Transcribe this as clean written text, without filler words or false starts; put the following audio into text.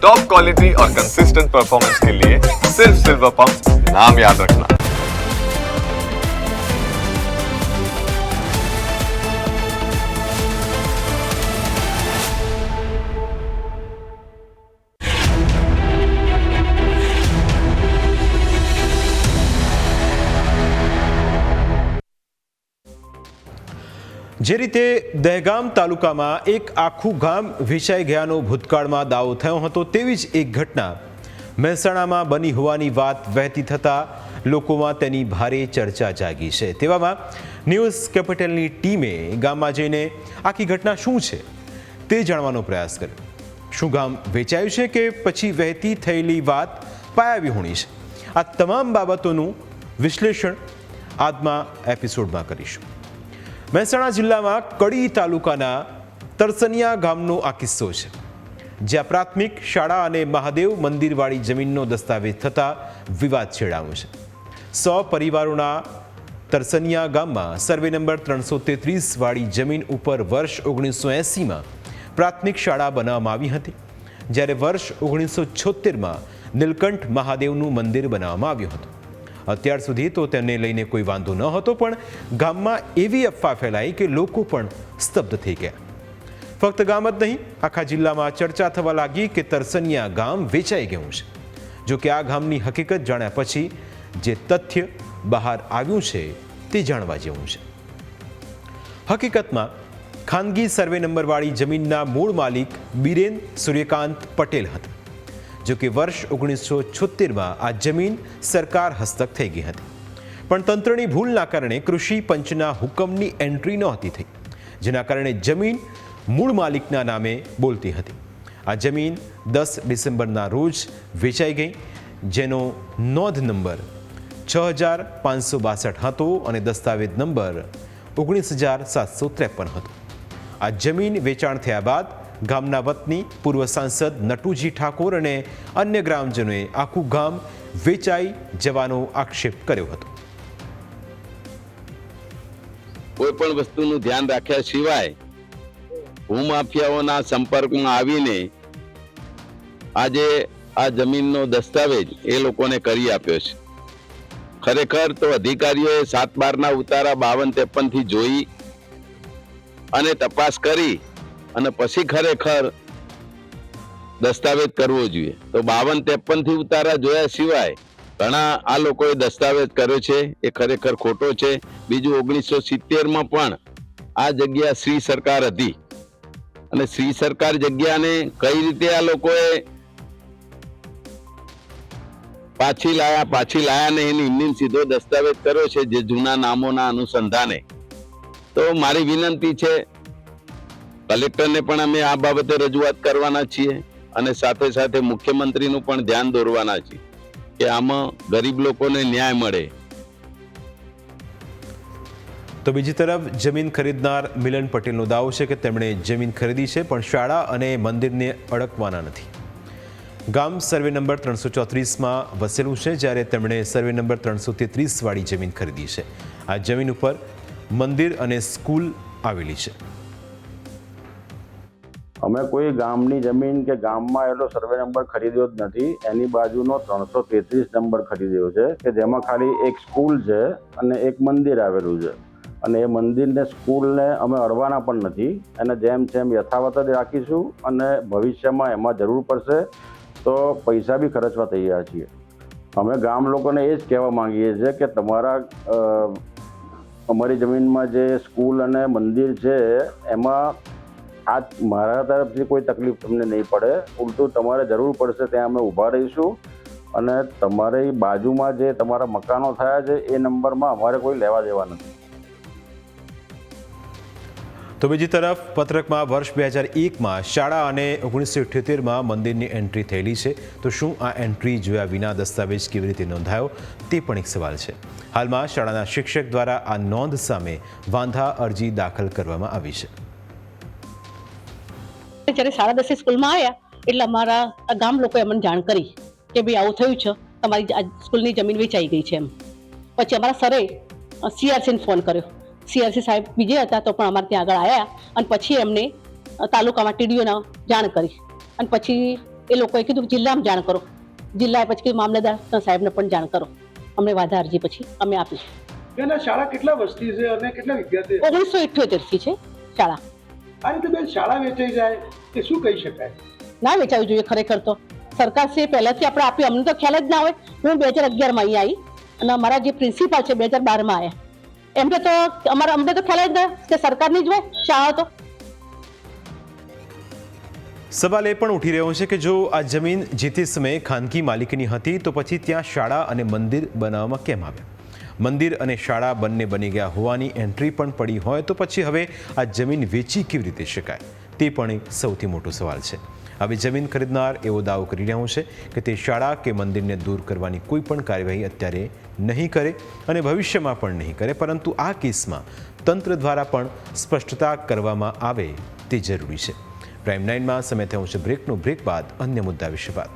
Top quality और consistent performance के लिए सिर्फ सिल्वर पंप नाम याद रखना। જે રીતે દહેગામ તાલુકામાં એક આખું ગામ વેચાઈ ગયાનો ભૂતકાળમાં દાવો થયો હતો, તેવી જ એક ઘટના મહેસાણામાં બની હોવાની વાત વહેતી થતાં લોકોમાં તેની ભારે ચર્ચા જાગી છે। તેવામાં ન્યૂઝ કેપિટલની ટીમે ગામમાં જઈને આખી ઘટના શું છે તે જાણવાનો પ્રયાસ કર્યો। શું ગામ વેચાયું છે કે પછી વહેતી થયેલી વાત પાયાવિહોણી છે? આ તમામ બાબતોનું વિશ્લેષણ આજના એપિસોડમાં કરીશું। મહેસાણા જિલ્લામાં કડી તાલુકાના તરસનિયા ગામનો આ કિસ્સો છે, જ્યાં પ્રાથમિક શાળા અને મહાદેવ મંદિરવાળી જમીનનો દસ્તાવેજ થતાં વિવાદ છેડાયો છે। 100 પરિવારોના તરસનિયા ગામમાં સર્વે નંબર 333 વાળી જમીન ઉપર વર્ષ 1980માં પ્રાથમિક શાળા બનાવવામાં આવી હતી, જ્યારે વર્ષ 1976માં નીલકંઠ મહાદેવનું મંદિર બનાવવામાં આવ્યું હતું। અત્યાર સુધી તો તેને લઈને કોઈ વાંધો ન હતો, પણ ગામમાં એવી અફવા ફેલાઈ કે લોકો પણ સ્તબ્ધ થઈ ગયા। ફક્ત ગામ જ નહીં, આખા જિલ્લામાં ચર્ચા થવા લાગી કે તરસનિયા ગામ વેચાઈ ગયું છે। જો કે આ ગામની હકીકત જાણ્યા પછી જે તથ્ય બહાર આવ્યું છે તે જાણવા જેવું છે। હકીકતમાં ખાનગી સર્વે નંબરવાળી જમીનના મૂળ માલિક બિરેન સૂર્યકાંત પટેલ હતા। જો કે વર્ષ 1976માં આ જમીન સરકાર હસ્તક થઈ ગઈ હતી, પણ તંત્રની ભૂલના કારણે કૃષિ પંચના હુકમની એન્ટ્રી નહોતી થઈ, જેના કારણે જમીન મૂળ માલિકના નામે બોલતી હતી। આ જમીન 10 ડિસેમ્બરના રોજ વેચાઈ ગઈ, જેનો નોંધ નંબર 6562 હતો અને દસ્તાવેજ નંબર 19753 હતો। આ જમીન વેચાણ થયા બાદ ગામના વતની પૂર્વ સાંસદ નટુજી ઠાકોર અને અન્ય ગ્રામજનોએ આખું ગામ વેચાઈ જવાનો આક્ષેપ કર્યો હતો। કોઈ પણ વસ્તુનું ધ્યાન રાખ્યા સિવાય ભૂમાફિયાઓના સંપર્કમાં આવીને આજે આ જમીનનો દસ્તાવેજ એ લોકોને કરી આપ્યો છે। ખરેખર તો અધિકારીઓએ 7/12ના ઉતારા 52-53 થી જોઈ અને તપાસ કરી અને પછી ખરેખર દસ્તાવેજ કરવો જોઈએ। તો 52-53 થી ઉતારા જોયા સિવાય ઘણા આ લોકોએ દસ્તાવેજ કર્યો છે, એ ખરેખર ખોટો છે। બીજું 1970માં પણ આ જગ્યા શ્રી સરકાર હતી અને શ્રી સરકાર જગ્યાને કઈ રીતે આ લોકોએ પાછી લાયા ને એની ઇમની સીધો દસ્તાવેજ કર્યો છે, જે જૂના નામોના અનુસંધાને। તો મારી વિનંતી છે, કલેક્ટરને પણ અમે આ બાબતે રજૂઆત કરવાના છીએ અને સાથે સાથે મુખ્યમંત્રીનું પણ ધ્યાન દોરવાના છીએ કે આમાં ગરીબ લોકોને ન્યાય મળે। તો બીજી તરફ જમીન ખરીદનાર મિલન પટેલનો દાવો છે કે તેમણે જમીન ખરીદી છે, પણ શાળા અને મંદિરને અડકવાના નથી। ગામ સર્વે નંબર 334માં વસેલું છે, જ્યારે તેમણે સર્વે નંબર 333 વાળી જમીન ખરીદી છે। આ જમીન ઉપર મંદિર અને સ્કૂલ આવેલી છે। અમે કોઈ ગામની જમીન કે ગામમાં એટલો સર્વે નંબર ખરીદ્યો જ નથી। એની બાજુનો 333 નંબર ખરીદ્યો છે, કે જેમાં ખાલી એક સ્કૂલ છે અને એક મંદિર આવેલું છે, અને એ મંદિરને સ્કૂલને અમે અડવાના પણ નથી। એને જેમ તેમ યથાવત જ રાખીશું અને ભવિષ્યમાં એમાં જરૂર પડશે તો પૈસા બી ખર્ચવા તૈયાર છીએ। અમે ગામ લોકોને એ જ કહેવા માંગીએ છીએ કે તમારા અમારી જમીનમાં જે સ્કૂલ અને મંદિર છે એમાં આ મારા તરફથી કોઈ તકલીફ તમને નહીં પડે, ઉલટું તમારે જરૂર પડશે ત્યાં અમે ઊભા રહીશું અને તમારી બાજુમાં જે તમારા મકાનો થયા છે એ નંબરમાં અમારે કોઈ લેવા દેવા નથી। તો બીજી તરફ પત્રકમાં વર્ષ 2001માં શાળા અને 1978માં મંદિરની એન્ટ્રી થયેલી છે, તો શું આ એન્ટ્રી જોયા વિના દસ્તાવેજ કેવી રીતે નોંધાયો તે પણ એક સવાલ છે। હાલમાં શાળાના શિક્ષક દ્વારા આ નોંધ સામે વાંધા અરજી દાખલ કરવામાં આવી છે। જ્યારે સાડા 10 સ્કૂલમાં આવ્યા એટલે અમારા ગામ લોકોએ અમને જાણ કરી કે ભાઈ આવું થયું છે, તમારી સ્કૂલની જમીન વેચાઈ ગઈ છે એમ। પછી અમારા સરે CRCને ફોન કર્યો। CRC સાહેબ બીજે હતા તો પણ અમારે ત્યાં આગળ આવ્યા અને પછી એમને તાલુકામાં TDOને જાણ કરી અને પછી એ લોકોએ કીધું કે જિલ્લામાં જાણ કરો. જિલ્લાએ પછી કીધું મામલતદાર સાહેબને પણ જાણ કરો. અમને વાધા અરજી પછી અમે આપી. બેન, શાળા કેટલા વર્ષથી છે અને કેટલા વિદ્યાર્થી? 1978 થી છે શાળા. આ રીતે બેન શાળા વેચાઈ જાય તે શું કહી શકાય? ના વેચાવી જોઈએ ખરેખર તો. સરકારશ્રીએ પહેલાથી આપણે આપી, અમને તો ખ્યાલ જ ના હોય. હું 2011 માં અહીંયા આવી અને અમારા જે પ્રિન્સિપાલ છે 2012 માં આવ્યા. એમને તો અમને તો ખ્યાલ જ ના કે સરકારની જ હોય શાળા. તો સવાલ એ પણ ઉઠી રહ્યો છે કે જો આ જમીન જે તે સમયે ખાનગી માલિકીની હતી તો પછી ત્યાં શાળા અને મંદિર બનાવવામાં કેમ આવ્યા? મંદિર અને શાળા બંને બની ગયા હોવાની એન્ટ્રી પણ પડી હોય તો પછી હવે આ જમીન વેચી કેવી રીતે શકાય? તે પણ એક સૌથી મોટો સવાલ છે. હવે જમીન ખરીદનાર એવો દાવો કરી રહ્યો છે કે તે શાળા કે મંદિરને દૂર કરવાની કોઈ પણ કાર્યવાહી અત્યારે નહીં કરે અને ભવિષ્યમાં પણ નહીં કરે, પરંતુ આ કેસમાં તંત્ર દ્વારા પણ સ્પષ્ટતા કરવામાં આવે તે જરૂરી છે. પ્રાઇમ 9માં સમય થયો છે બ્રેકનો. બ્રેક બાદ અન્ય મુદ્દા વિશે વાત.